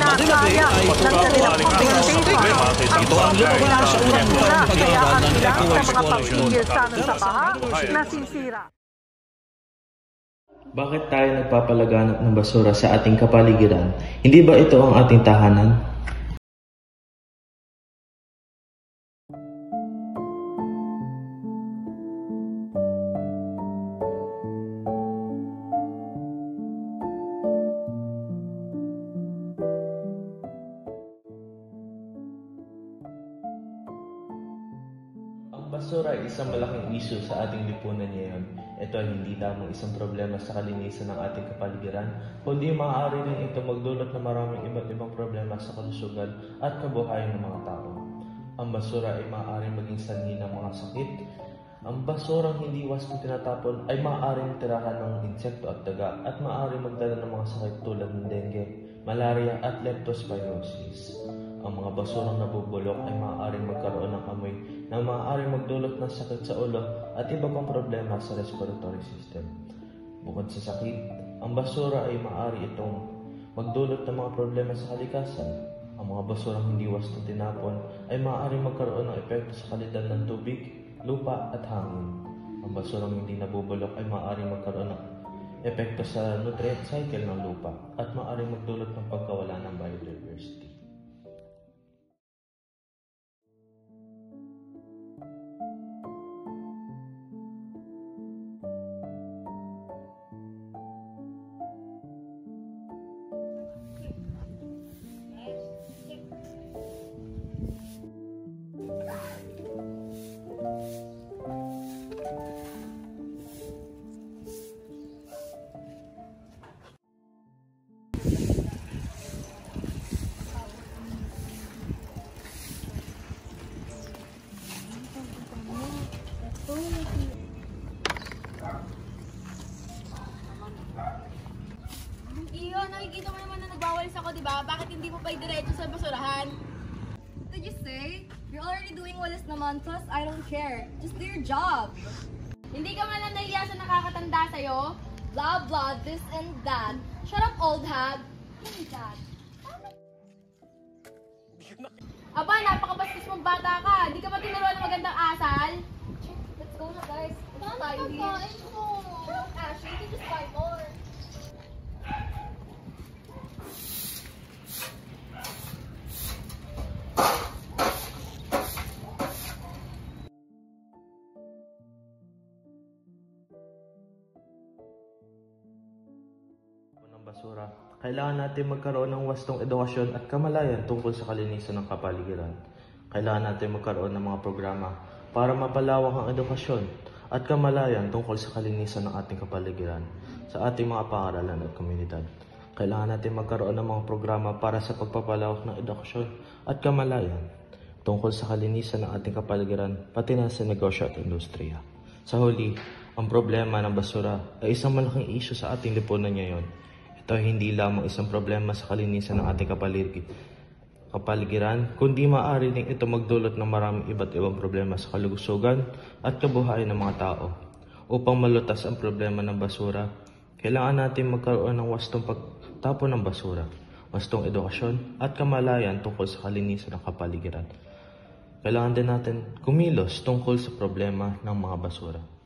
nakakaya ng kanilang communication. Ang problema sa unang kaya ang ilan sa mga pamilya sana sa baha nasisira. Bakit tayo nagpapalaganap ng basura sa ating kapaligiran? Hindi ba ito ang ating tahanan? Ang basura ay isang malaking issue sa ating lipunan ngayon. Ito ay hindi lamang isang problema sa kalinisan ng ating kapaligiran, kundi maaari rin ito magdulot ng maraming iba't ibang problema sa kalusugan at kabuhayan ng mga tao. Ang basura ay maaaring maging sanhi ng mga sakit. Ang basurang hindi wastong tinatapon ay maaaring tirahan ng insekto at daga at maaaring magdala ng mga sakit tulad ng dengue, malaria at leptospirosis. Ang mga basurang nabubulok ay maaaring magkaroon ng amoy na maaaring magdulot ng sakit sa ulo at iba pang problema sa respiratory system. Bukod sa sakit, ang basura ay maaari itong magdulot ng mga problema sa kalikasan. Ang mga basurang hindi wastong tinapon ay maaaring magkaroon ng epekto sa kalidad ng tubig, lupa at hangin. Ang basurang hindi nabubulok ay maaaring magkaroon ng epekto sa nutrient cycle ng lupa at maaaring magdulot ng pagkawala ng biodiversity. Iyo, nakikita mo naman na nagwawalis ako, di ba? Bakit hindi mo pa diretso sa basurahan? What did you say? You're already doing walis naman, plus I don't care. Just do your job. Hindi ka man lang nahiya sa nakakatanda sa'yo? Blah blah, this and that. Shut up, old hag. Hey, Dad. Aba, napakabastos mong bata ka. Di ka ba tinuruan ng magandang asal? Let's go na, guys. Paano pagkain ko? Shut up, Ashley. You can just buy more. Basura. Kailangan natin magkaroon ng wastong edukasyon at kamalayan tungkol sa kalinisan ng kapaligiran. Kailangan natin magkaroon ng mga programa para mapalawak ang edukasyon at kamalayan tungkol sa kalinisan ng ating kapaligiran sa ating mga paaralan at komunidad. Kailangan natin magkaroon ng mga programa para sa pagpapalawak ng edukasyon at kamalayan tungkol sa kalinisan ng ating kapaligiran pati na sa negosyo at industriya. Sa huli, ang problema ng basura ay isang malaking issue sa ating lipunan ngayon. Ito ay hindi lamang isang problema sa kalinisan ng ating kapaligiran, kundi maaari din ito magdulot ng maraming iba't ibang problema sa kalusugan at kabuhayan ng mga tao. Upang malutas ang problema ng basura, kailangan natin magkaroon ng wastong pagtapon ng basura, wastong edukasyon at kamalayan tungkol sa kalinisan ng kapaligiran. Kailangan din natin kumilos tungkol sa problema ng mga basura.